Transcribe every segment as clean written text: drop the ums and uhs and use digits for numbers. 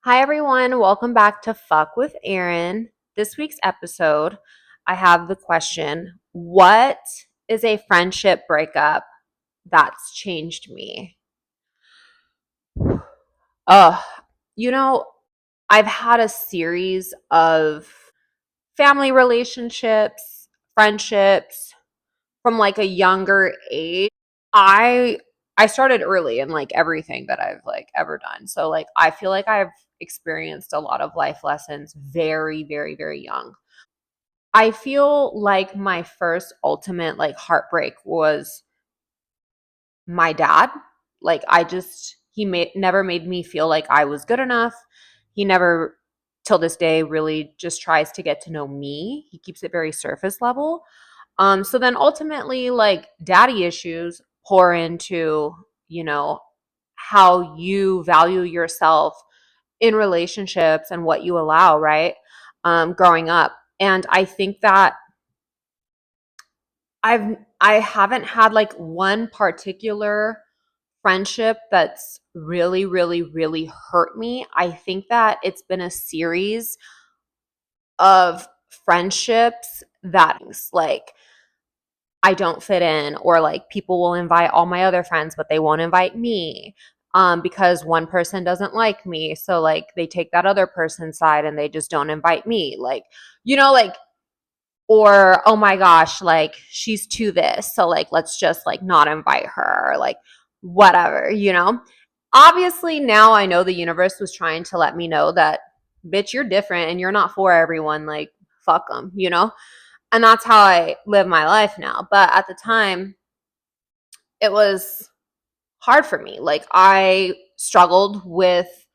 Hi, everyone. Welcome back to Fuck with Erin. This week's episode, I have the question: what is a friendship breakup that's changed me? Oh, you know, I've had a series of family relationships, friendships from like a younger age. I I started early in like everything that I've like ever done. So like I feel like I've experienced a lot of life lessons very, very, very young. I feel like my first ultimate like heartbreak was my dad. Like he made never made me feel like I was good enough. He never till this day really just tries to get to know me. He keeps it very surface level. So then ultimately, like daddy issues pour into, you know, how you value yourself in relationships and what you allow, right? Growing up. And I think that I haven't had like one particular friendship that's really, really, really hurt me. I think that it's been a series of friendships that like I don't fit in, or like people will invite all my other friends, but they won't invite me because one person doesn't like me. So like they take that other person's side and they just don't invite me. Like, like, or oh my gosh, like she's too this. So like, let's just like not invite her, or like whatever. Obviously, now I know the universe was trying to let me know that, bitch, you're different and you're not for everyone. Like, fuck them. And that's how I live my life now. But at the time, it was hard for me. Like, I struggled with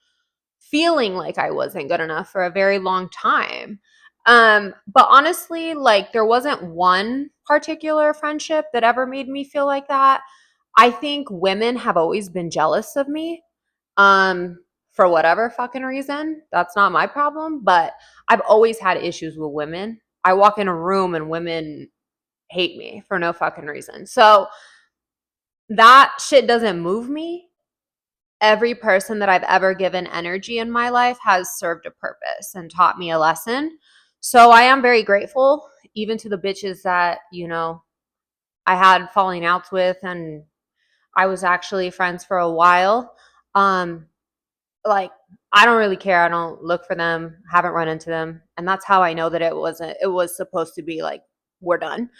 feeling like I wasn't good enough for a very long time. But honestly, like, there wasn't one particular friendship that ever made me feel like that. I think women have always been jealous of me. Um, for whatever fucking reason. That's not my problem, but I've always had issues with women. I walk in a room and women hate me for no fucking reason. So that shit doesn't move me. Every person that I've ever given energy in my life has served a purpose and taught me a lesson. So I am very grateful, even to the bitches that, I had falling outs with and I was actually friends for a while. Um, like, I don't really care. I don't look for them, haven't run into them. And that's how I know that it was supposed to be like, we're done.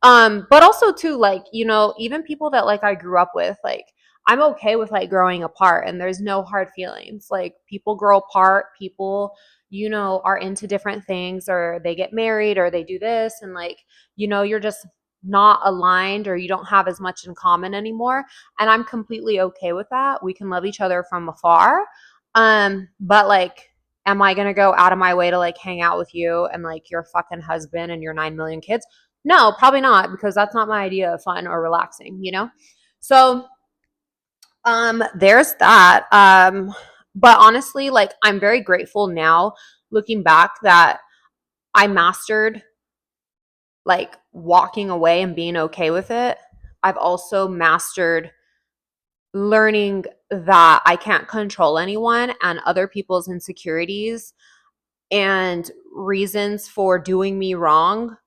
But also too, like, even people that like I grew up with, like, I'm okay with like growing apart and there's no hard feelings. Like, people grow apart, people, are into different things, or they get married, or they do this, and like, you're just not aligned, or you don't have as much in common anymore. And I'm completely okay with that. We can love each other from afar. But like, am I gonna go out of my way to like hang out with you and like your fucking husband and your 9 million kids? No, probably not, because that's not my idea of fun or relaxing. So there's that. But honestly, like, I'm very grateful now looking back that I mastered like walking away and being okay with it. I've also mastered learning that I can't control anyone, and other people's insecurities and reasons for doing me wrong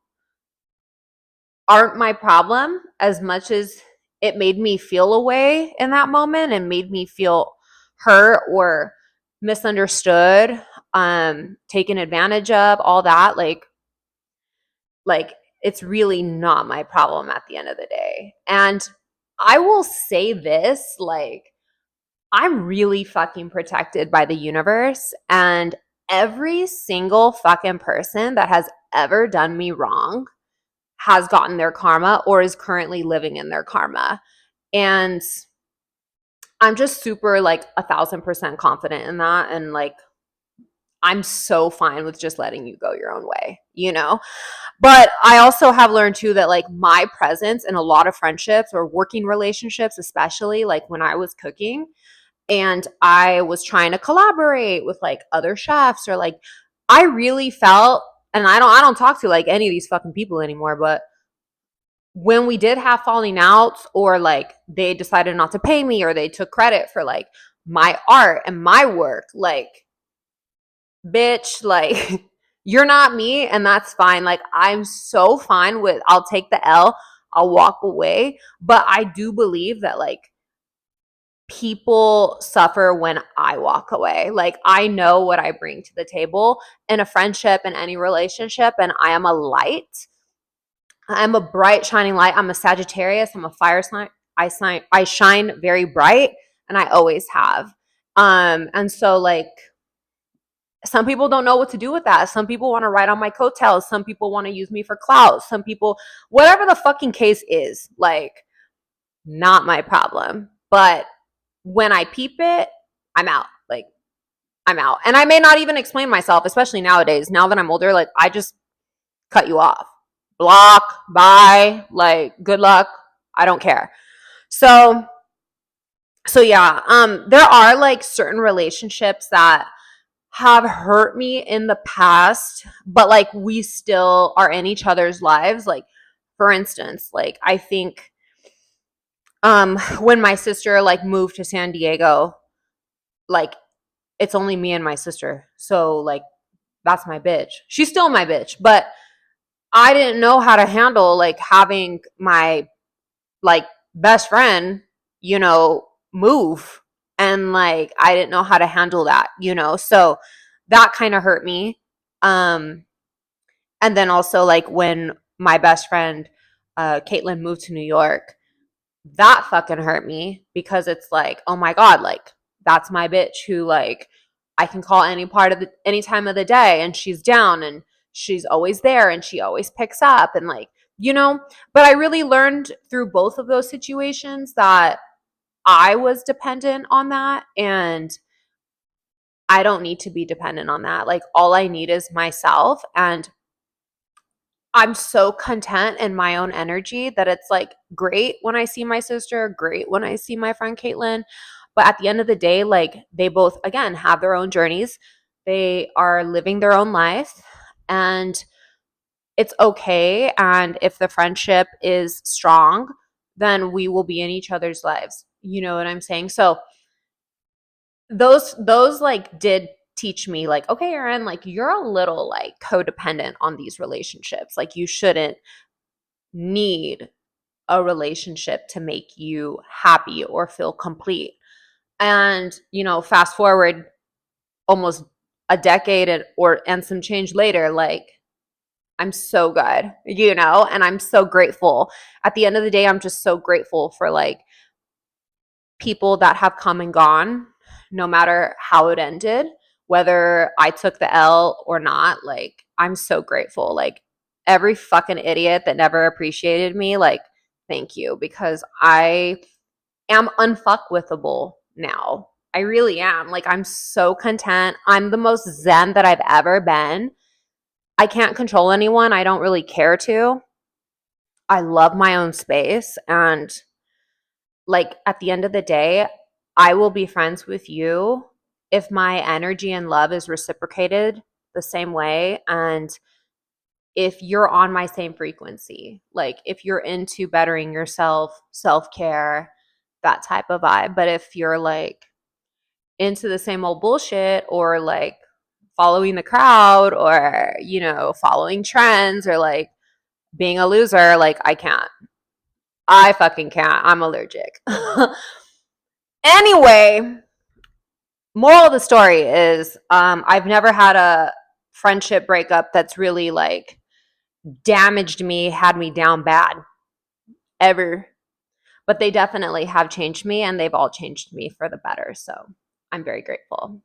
aren't my problem, as much as it made me feel a way in that moment and made me feel hurt or misunderstood, taken advantage of, all that. Like, it's really not my problem at the end of the day. And I will say this, like, I'm really fucking protected by the universe, and every single fucking person that has ever done me wrong has gotten their karma or is currently living in their karma. And I'm just super like 1,000% confident in that. And like, I'm so fine with just letting you go your own way. But I also have learned too that like my presence in a lot of friendships or working relationships, especially like when I was cooking and I was trying to collaborate with like other chefs, or like, I really felt, and I don't talk to like any of these fucking people anymore, but when we did have falling outs, or like they decided not to pay me, or they took credit for like my art and my work, like, bitch, like you're not me, and that's fine. Like I'm so fine with I'll take the L, I'll walk away. But I do believe that like people suffer when I walk away. Like I know what I bring to the table in a friendship, in any relationship, and I am a light. I'm a bright shining light. I'm a Sagittarius. I'm a fire sign. I shine very bright, and I always have. And so like some people don't know what to do with that. Some people want to ride on my coattails. Some people want to use me for clout. Some people, whatever the fucking case is, like, not my problem. But when I peep it, I'm out. Like, I'm out. And I may not even explain myself, especially nowadays. Now that I'm older, like, I just cut you off. Block, bye, like, good luck. I don't care. So, so yeah, there are like certain relationships that have hurt me in the past, but like we still are in each other's lives. Like, for instance, like I think when my sister like moved to San Diego, like it's only me and my sister. So like that's my bitch. She's still my bitch, but I didn't know how to handle like having my like best friend, you know, move, and like I didn't know how to handle that, you know. So that kind of hurt me. Um and then also like when my best friend Caitlin moved to New York, that fucking hurt me because it's like, oh my god, like that's my bitch who like I can call any time of the day and she's down and she's always there and she always picks up and like, you know. But I really learned through both of those situations that I was dependent on that, and I don't need to be dependent on that. Like all I need is myself, and I'm so content in my own energy that it's like great when I see my sister, great when I see my friend Caitlin. But at the end of the day, like they both, again, have their own journeys. They are living their own life, and it's okay. And if the friendship is strong, then we will be in each other's lives. You know what I'm saying? So those like did teach me like, okay, Erin, like you're a little like codependent on these relationships. Like you shouldn't need a relationship to make you happy or feel complete. And, you know, fast forward almost a decade and some change later, like I'm so good, you know, and I'm so grateful. At the end of the day, I'm just so grateful for like people that have come and gone, no matter how it ended, whether I took the L or not. Like, I'm so grateful. Like, every fucking idiot that never appreciated me, like, thank you, because I am unfuckwithable now. I really am. Like, I'm so content. I'm the most zen that I've ever been. I can't control anyone. I don't really care to. I love my own space, and like at the end of the day, I will be friends with you if my energy and love is reciprocated the same way, and if you're on my same frequency. Like if you're into bettering yourself, self-care, that type of vibe. But if you're like into the same old bullshit, or like following the crowd, or you know, following trends, or like being a loser, like I can't. I fucking can't. I'm allergic. Anyway, moral of the story is I've never had a friendship breakup that's really like damaged me, had me down bad, ever. But they definitely have changed me, and they've all changed me for the better. So I'm very grateful.